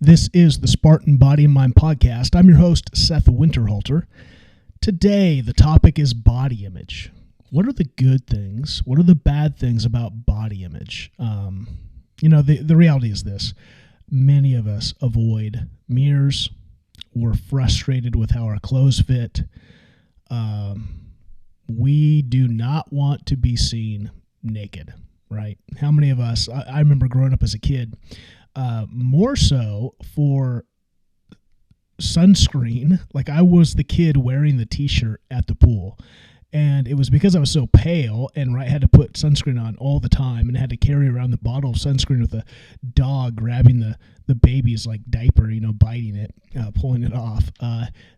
This is the Spartan Body Mind Podcast. I'm your host, Seth Winterhalter. Today, the topic is body image. What are the good things? What are the bad things about body image? The reality is this. Many of us avoid mirrors. We're frustrated with how our clothes fit. We do not want to be seen naked, right? How many of us, I remember growing up as a kid, more so for sunscreen, like I was the kid wearing the t-shirt at the pool. And it was because I was so pale and had to put sunscreen on all the time and had to carry around the bottle of sunscreen with a dog grabbing the baby's like diaper, biting it, pulling it off.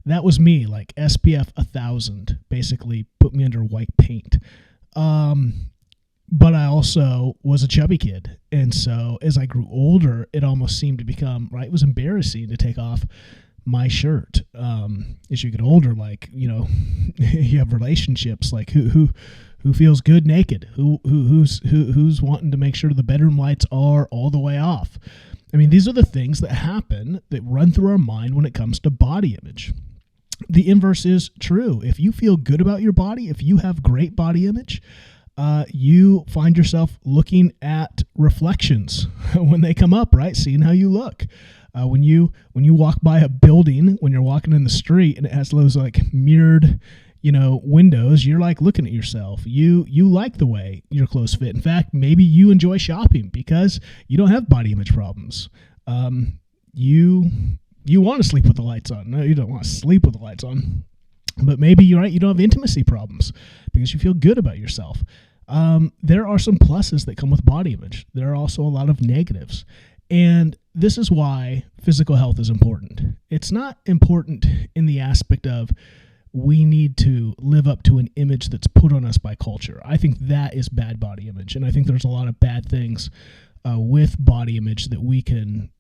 That was me, like SPF 1000, basically put me under white paint. But I also was a chubby kid. And so as I grew older, it almost seemed to become, it was embarrassing to take off my shirt. As you get older, you have relationships, like who feels good naked, who's wanting to make sure the bedroom lights are all the way off. I mean, these are the things that happen that run through our mind when it comes to body image. The inverse is true. If you feel good about your body, if you have great body image, you find yourself looking at reflections when they come up, right? Seeing how you look. When you walk by a building, when you're walking in the street and it has those mirrored, windows, you're looking at yourself. You like the way your clothes fit. In fact, maybe you enjoy shopping because you don't have body image problems. You want to sleep with the lights on. No, you don't want to sleep with the lights on. But maybe you're right, you don't have intimacy problems because you feel good about yourself. There are some pluses that come with body image. There are also a lot of negatives. And this is why physical health is important. It's not important in the aspect of we need to live up to an image that's put on us by culture. I think that is bad body image. And I think there's a lot of bad things with body image that we can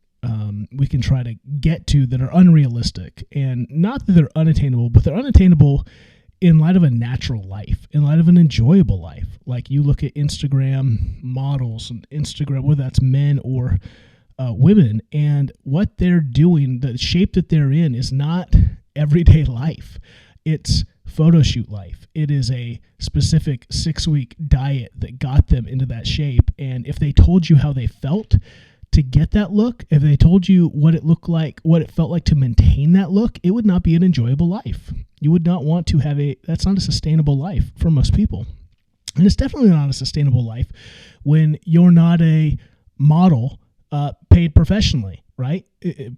try to get to that are unrealistic. And not that they're unattainable, but they're unattainable in light of a natural life, in light of an enjoyable life. Like you look at Instagram models and Instagram, whether that's men or women, and what they're doing, the shape that they're in is not everyday life. It's photo shoot life. It is a specific 6-week diet that got them into that shape. And if they told you how they felt to get that look, if they told you what it looked like, what it felt like to maintain that look, it would not be an enjoyable life. You would not want to have that's not a sustainable life for most people. And it's definitely not a sustainable life when you're not a model paid professionally, right?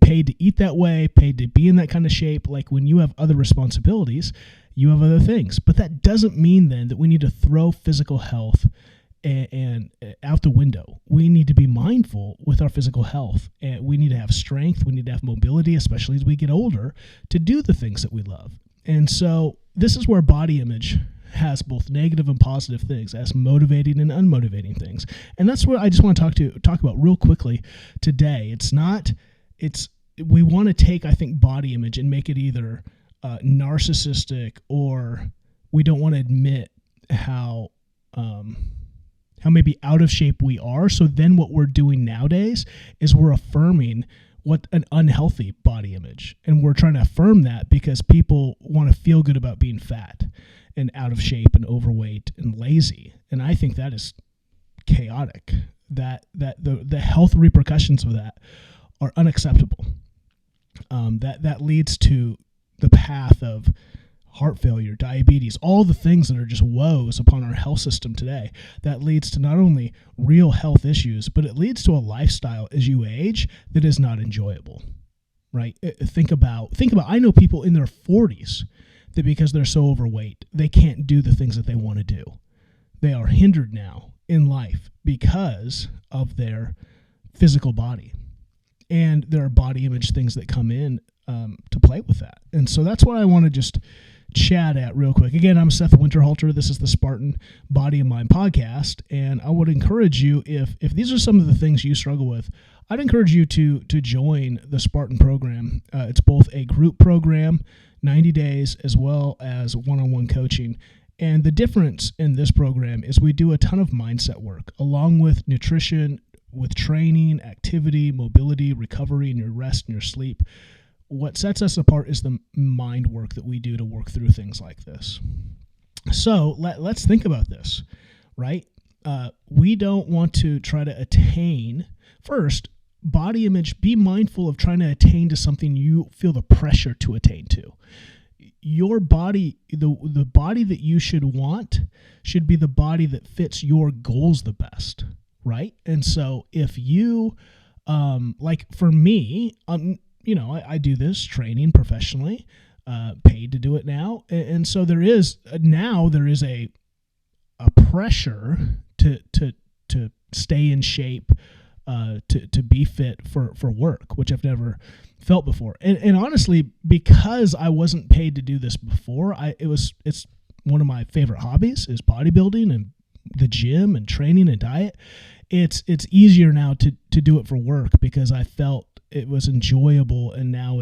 Paid to eat that way, paid to be in that kind of shape. Like when you have other responsibilities, you have other things. But that doesn't mean then that we need to throw physical health and out the window. We need to be mindful with our physical health, and we need to have strength. We need to have mobility, especially as we get older, to do the things that we love. And so this is where body image has both negative and positive things, as motivating and unmotivating things. And that's what I just want to talk about real quickly today. We want to take, I think, body image and make it either narcissistic, or we don't want to admit how maybe out of shape we are. So then what we're doing nowadays is we're affirming what an unhealthy body image. And we're trying to affirm that because people want to feel good about being fat and out of shape and overweight and lazy. And I think that is chaotic. That the health repercussions of that are unacceptable. That leads to the path of heart failure, diabetes, all the things that are just woes upon our health system today. That leads to not only real health issues, but it leads to a lifestyle as you age that is not enjoyable, right? Think about, I know people in their 40s that because they're so overweight, they can't do the things that they want to do. They are hindered now in life because of their physical body. And there are body image things that come in to play with that. And so that's what I want to just chat at real quick. Again, I'm Seth Winterhalter. This is the Spartan Body Mind Podcast. And I would encourage you, if these are some of the things you struggle with, I'd encourage you to join the Spartan program. It's both a group program, 90 days, as well as one-on-one coaching. And the difference in this program is we do a ton of mindset work along with nutrition, with training, activity, mobility, recovery, and your rest and your sleep, what sets us apart is the mind work that we do to work through things like this. So let's think about this, right? We don't want to try to attain, first, body image. Be mindful of trying to attain to something you feel the pressure to attain to. Your body, the body that you should want should be the body that fits your goals the best, right? And so if you, like for me, I do this training professionally, paid to do it now. And so there is a pressure to stay in shape, to be fit for work, which I've never felt before. And honestly, because I wasn't paid to do this before, it's one of my favorite hobbies is bodybuilding and the gym and training and diet. It's easier now to do it for work because I felt it was enjoyable, and now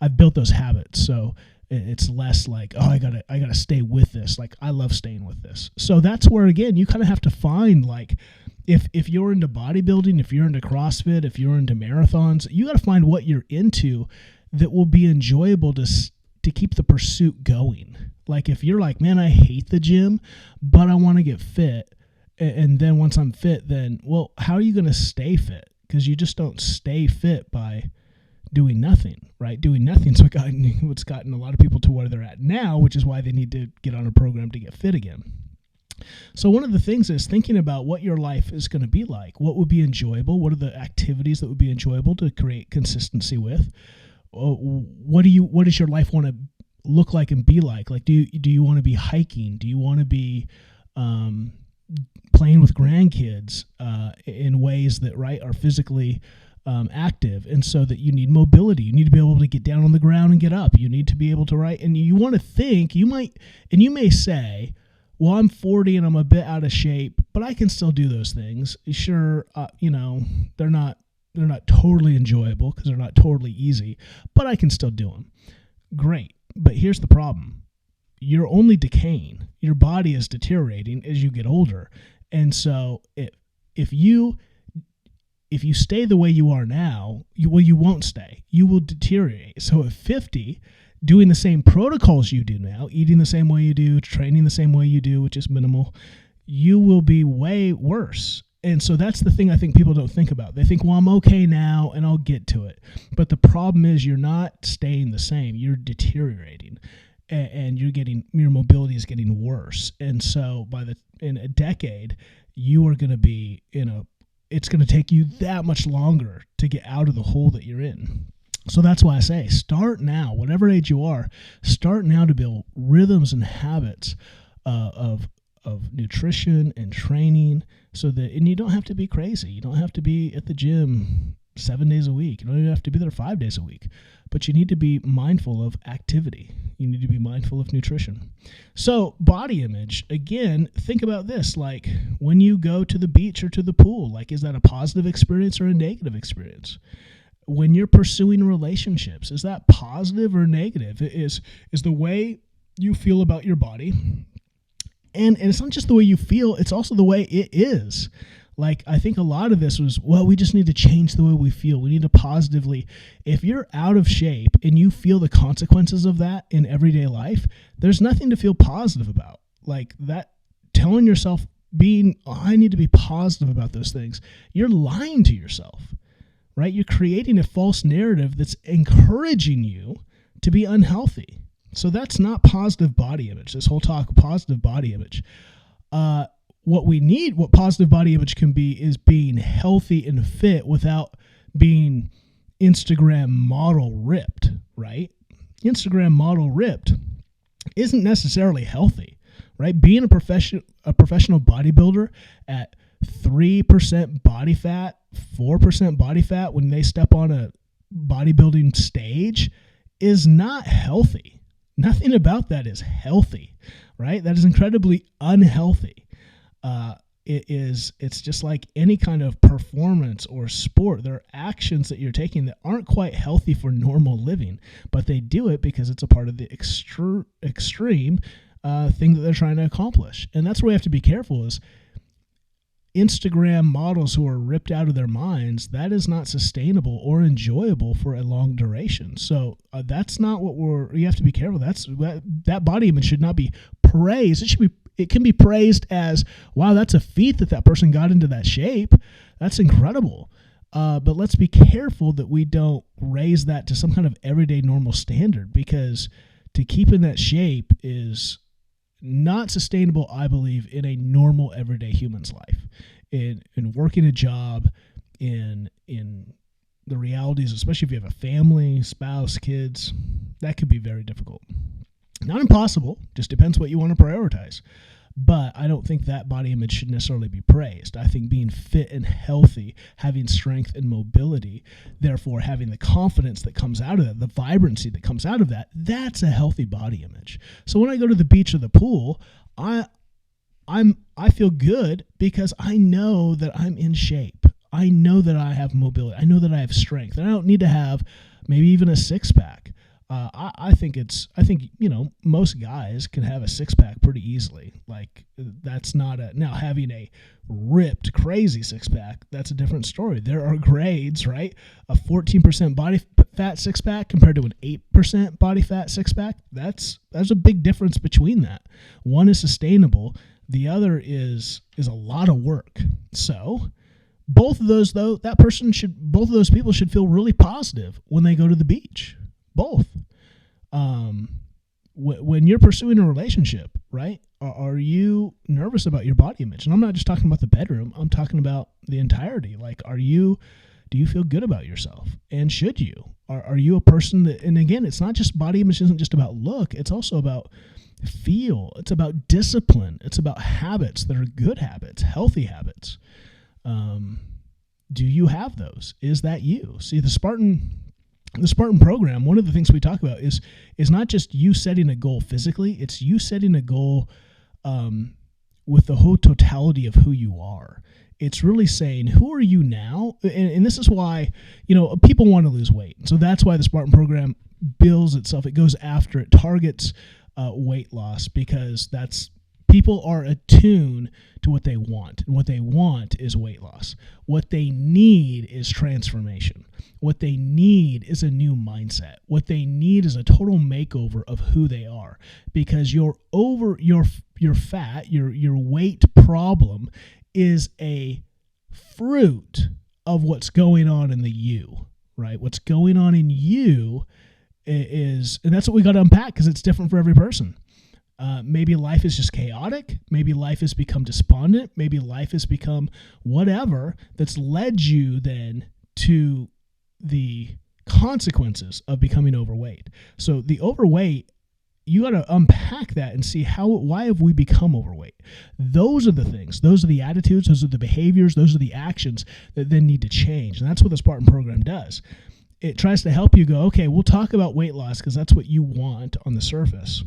I've built those habits. So it's less like, oh, I gotta stay with this. Like, I love staying with this. So that's where, again, you kind of have to find, like, if you're into bodybuilding, if you're into CrossFit, if you're into marathons, you got to find what you're into that will be enjoyable to keep the pursuit going. Like, if you're like, man, I hate the gym, but I want to get fit. And then once I'm fit, then, well, how are you going to stay fit? Because you just don't stay fit by doing nothing, right? Doing nothing's what's gotten a lot of people to where they're at now, which is why they need to get on a program to get fit again. So one of the things is thinking about what your life is going to be like. What would be enjoyable? What are the activities that would be enjoyable to create consistency with? What does your life want to look like and be like? Like, do you want to be hiking? Do you want to be playing with grandkids in ways that, right, are physically active, and so that you need mobility. You need to be able to get down on the ground and get up. You need to be able to, right, and you want to think, you may say, well, I'm 40 and I'm a bit out of shape, but I can still do those things. Sure, they're not totally enjoyable because they're not totally easy, but I can still do them. Great, but here's the problem. You're only decaying. Your body is deteriorating as you get older. And so if you stay the way you are now, you won't stay. You will deteriorate. So at 50, doing the same protocols you do now, eating the same way you do, training the same way you do, which is minimal, you will be way worse. And so that's the thing I think people don't think about. They think, well, I'm okay now and I'll get to it. But the problem is you're not staying the same. You're deteriorating. And your mobility is getting worse. And so in a decade, you are going to be it's going to take you that much longer to get out of the hole that you're in. So that's why I say start now, whatever age you are, start now to build rhythms and habits of nutrition and training, and you don't have to be crazy. You don't have to be at the gym 7 days a week. You don't even have to be there 5 days a week, but you need to be mindful of activity. You need to be mindful of nutrition. So body image, again, think about this. Like when you go to the beach or to the pool, like, is that a positive experience or a negative experience? When you're pursuing relationships, is that positive or negative? Is the way you feel about your body. And it's not just the way you feel, it's also the way it is. Like, I think a lot of this was, well, we just need to change the way we feel. We need to positively, if you're out of shape and you feel the consequences of that in everyday life, there's nothing to feel positive about. Like that, telling yourself I need to be positive about those things. You're lying to yourself, right? You're creating a false narrative that's encouraging you to be unhealthy. So that's not positive body image, this whole talk of positive body image. What positive body image can be is being healthy and fit without being Instagram model ripped, right? Instagram model ripped isn't necessarily healthy, right? Being a professional bodybuilder at 3% body fat, 4% body fat when they step on a bodybuilding stage is not healthy. Nothing about that is healthy, right? That is incredibly unhealthy. It's just like any kind of performance or sport. There are actions that you're taking that aren't quite healthy for normal living, but they do it because it's a part of the extreme thing that they're trying to accomplish. And that's where we have to be careful is Instagram models who are ripped out of their minds, that is not sustainable or enjoyable for a long duration. So that's not what you have to be careful. That body image should not be praised. It can be praised as, wow, that's a feat that person got into that shape. That's incredible. But let's be careful that we don't raise that to some kind of everyday normal standard, because to keep in that shape is not sustainable, I believe, in a normal everyday human's life. In working a job, in the realities, especially if you have a family, spouse, kids, that could be very difficult. Not impossible, just depends what you want to prioritize. But I don't think that body image should necessarily be praised. I think being fit and healthy, having strength and mobility, therefore having the confidence that comes out of that, the vibrancy that comes out of that, that's a healthy body image. So when I go to the beach or the pool, I feel good because I know that I'm in shape. I know that I have mobility. I know that I have strength. And I don't need to have maybe even a six-pack. I think most guys can have a six-pack pretty easily. Like, that's not now having a ripped, crazy six-pack, that's a different story. There are grades, right? A 14% body fat six-pack compared to an 8% body fat six-pack, there's a big difference between that. One is sustainable. The other is a lot of work. So both of those people should feel really positive when they go to the beach. Both. When you're pursuing a relationship, right? Are you nervous about your body image? And I'm not just talking about the bedroom. I'm talking about the entirety. Like, do you feel good about yourself? And should you? Are you a person that, and again, it's not just body image isn't just about look. It's also about feel. It's about discipline. It's about habits that are good habits, healthy habits. Do you have those? Is that you? See, the Spartan program, one of the things we talk about is not just you setting a goal physically, it's you setting a goal with the whole totality of who you are. It's really saying, who are you now? And this is why, people want to lose weight. So that's why the Spartan program builds itself. It goes after, it targets weight loss, because people are attuned to what they want. And what they want is weight loss. What they need is transformation. What they need is a new mindset. What they need is a total makeover of who they are. Because your fat, your weight problem is a fruit of what's going on in the you, right? What's going on in you is, and that's what we got to unpack, because it's different for every person. Maybe life is just chaotic. Maybe life has become despondent. Maybe life has become whatever that's led you then to the consequences of becoming overweight. So the overweight, you got to unpack that and see why have we become overweight? Those are the things, those are the attitudes, those are the behaviors, those are the actions that then need to change. And that's what the Spartan program does. It tries to help you go, okay, we'll talk about weight loss because that's what you want on the surface.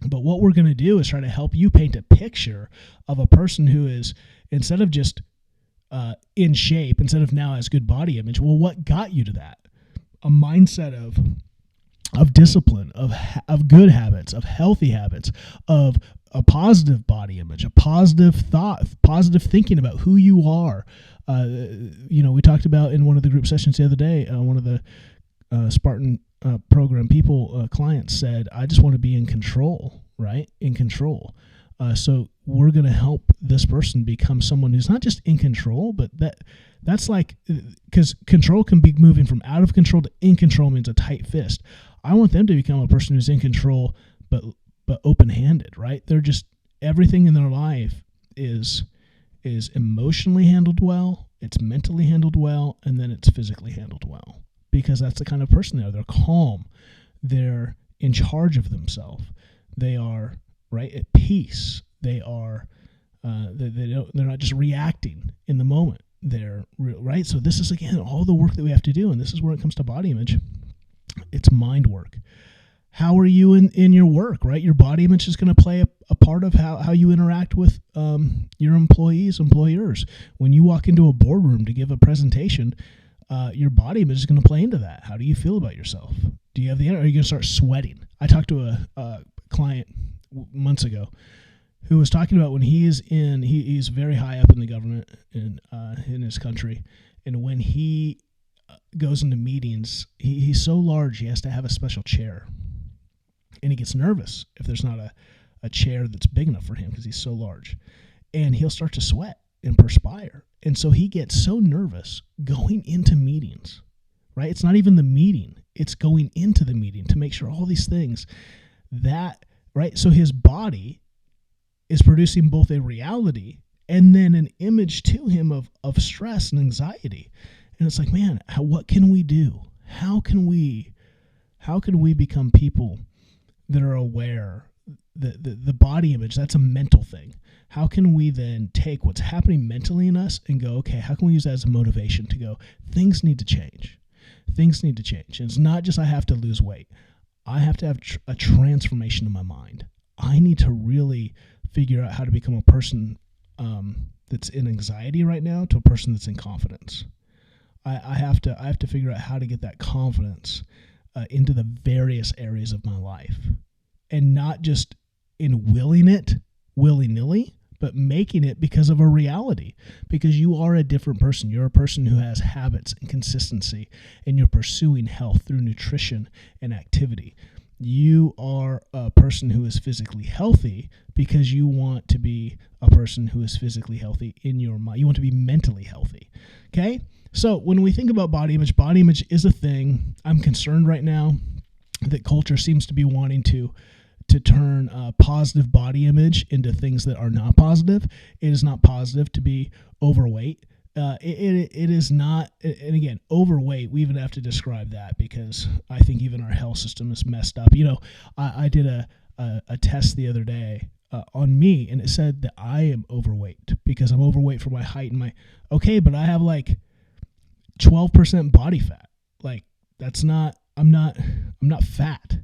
But what we're going to do is try to help you paint a picture of a person who is, instead of just in shape, instead of now has good body image, well, what got you to that? A mindset of discipline, of good habits, of healthy habits, of a positive body image, a positive thought, positive thinking about who you are. We talked about in one of the group sessions the other day, one of the Spartan program clients said, I just want to be in control, right? In control. So we're going to help this person become someone who's not just in control, but that's like, because control can be moving from out of control to in control means a tight fist. I want them to become a person who's in control, but open-handed, right? They're just, everything in their life is emotionally handled well, it's mentally handled well, and then it's physically handled well. Because that's the kind of person they are. They're calm. They're in charge of themselves. They are right at peace. They are. They're not just reacting in the moment. They're right. So this is again all the work that we have to do, and this is where it comes to body image. It's mind work. How are you in your work? Right, your body image is going to play a part of how you interact with your employers. When you walk into a boardroom to give a presentation, your body image is going to play into that. How do you feel about yourself? Are you going to start sweating? I talked to a client months ago, who was talking about when he's very high up in the government in his country, and when he goes into meetings, he's so large he has to have a special chair, and he gets nervous if there's not a chair that's big enough for him because he's so large, and he'll start to sweat and perspire, and so he gets so nervous going into meetings, right? It's not even the meeting, it's going into the meeting to make sure all these things that, right? So his body is producing both a reality and then an image to him of stress and anxiety. And it's like, man, what can we do? How can we become people that are aware that the body image, that's a mental thing. How can we then take what's happening mentally in us and go, okay, how can we use that as a motivation to go, things need to change. Things need to change. And it's not just I have to lose weight. I have to have a transformation in my mind. I need to really figure out how to become a person that's in anxiety right now to a person that's in confidence. I have to figure out how to get that confidence into the various areas of my life, and not just in willing it willy-nilly, but making it because of a reality, because you are a different person. You're a person who has habits and consistency, and you're pursuing health through nutrition and activity. You are a person who is physically healthy because you want to be a person who is physically healthy in your mind. You want to be mentally healthy. Okay? So when we think about body image is a thing. I'm concerned right now that culture seems to be wanting to turn positive body image into things that are not positive. It is not positive to be overweight. It is not, and again, overweight, we even have to describe that because I think even our health system is messed up. You know, I did a test the other day on me, and it said that I am overweight because I'm overweight for my height and but I have like 12% body fat. Like I'm not fat.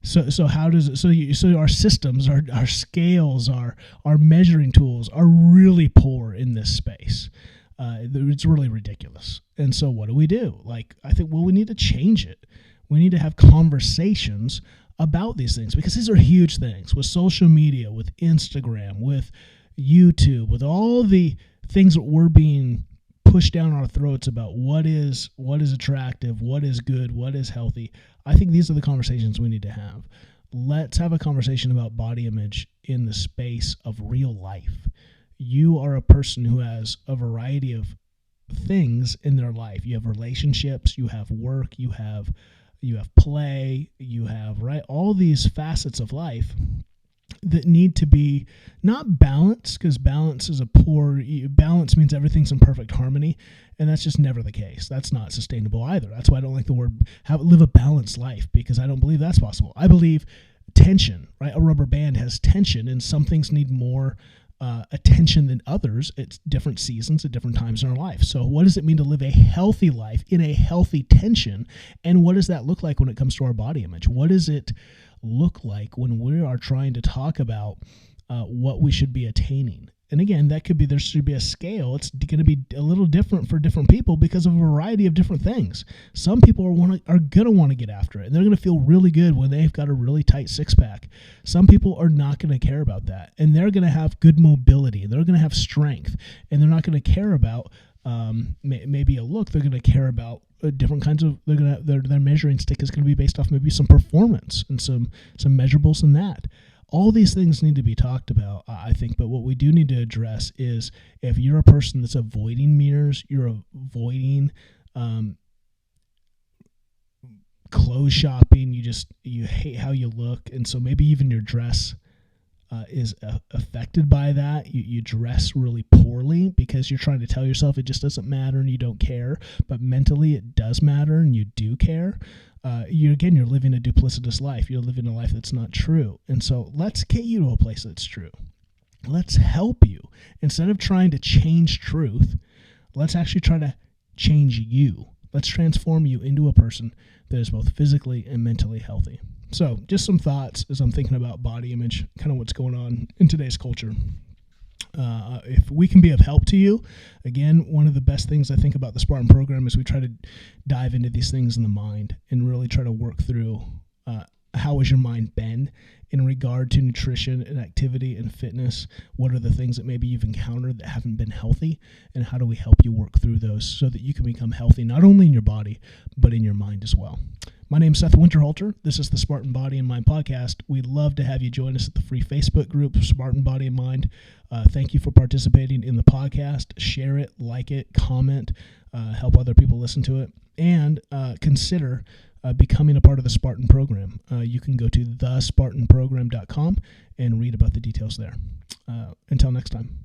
So how does it? So our systems, our scales, our measuring tools are really poor in this space. It's really ridiculous. And so what do? Like, I think, well, we need to change it. We need to have conversations about these things because these are huge things with social media, with Instagram, with YouTube, with all the things that we're being pushed down our throats about what is attractive, what is good, what is healthy. I think these are the conversations we need to have. Let's have a conversation about body image in the space of real life. You are a person who has a variety of things in their life. You have relationships, you have work, you have play, you have, right, all these facets of life that need to be not balanced, because balance means everything's in perfect harmony, and that's just never the case. That's not sustainable either. That's why I don't like the word live a balanced life, because I don't believe that's possible. I believe tension, right? A rubber band has tension, and some things need more attention than others at different seasons, at different times in our life. So what does it mean to live a healthy life in a healthy tension? And what does that look like when it comes to our body image? What does it look like when we are trying to talk about what we should be attaining? And again, there should be a scale. It's going to be a little different for different people because of a variety of different things. Some people are going to want to get after it, and they're going to feel really good when they've got a really tight six-pack. Some people are not going to care about that, and they're going to have good mobility, and they're going to have strength, and they're not going to care about maybe a look. They're going to care about different kinds of. Their measuring stick is going to be based off maybe some performance and some measurables in that. All these things need to be talked about, I think, but what we do need to address is if you're a person that's avoiding mirrors, you're avoiding clothes shopping, you hate how you look, and so maybe even your dress is affected by that. You dress really poorly because you're trying to tell yourself it just doesn't matter and you don't care, but mentally it does matter and you do care. You're living a duplicitous life. You're living a life that's not true. And so let's get you to a place that's true. Let's help you. Instead of trying to change truth, let's actually try to change you. Let's transform you into a person that is both physically and mentally healthy. So just some thoughts as I'm thinking about body image, kind of what's going on in today's culture. If we can be of help to you, again, one of the best things I think about the Spartan program is we try to dive into these things in the mind and really try to work through how has your mind been in regard to nutrition and activity and fitness? What are the things that maybe you've encountered that haven't been healthy? And how do we help you work through those so that you can become healthy, not only in your body, but in your mind as well? My name is Seth Winterhalter. This is the Spartan Body and Mind Podcast. We'd love to have you join us at the free Facebook group, Spartan Body and Mind. Thank you for participating in the podcast. Share it, like it, comment, help other people listen to it, and consider becoming a part of the Spartan program. You can go to thespartanprogram.com and read about the details there. Until next time.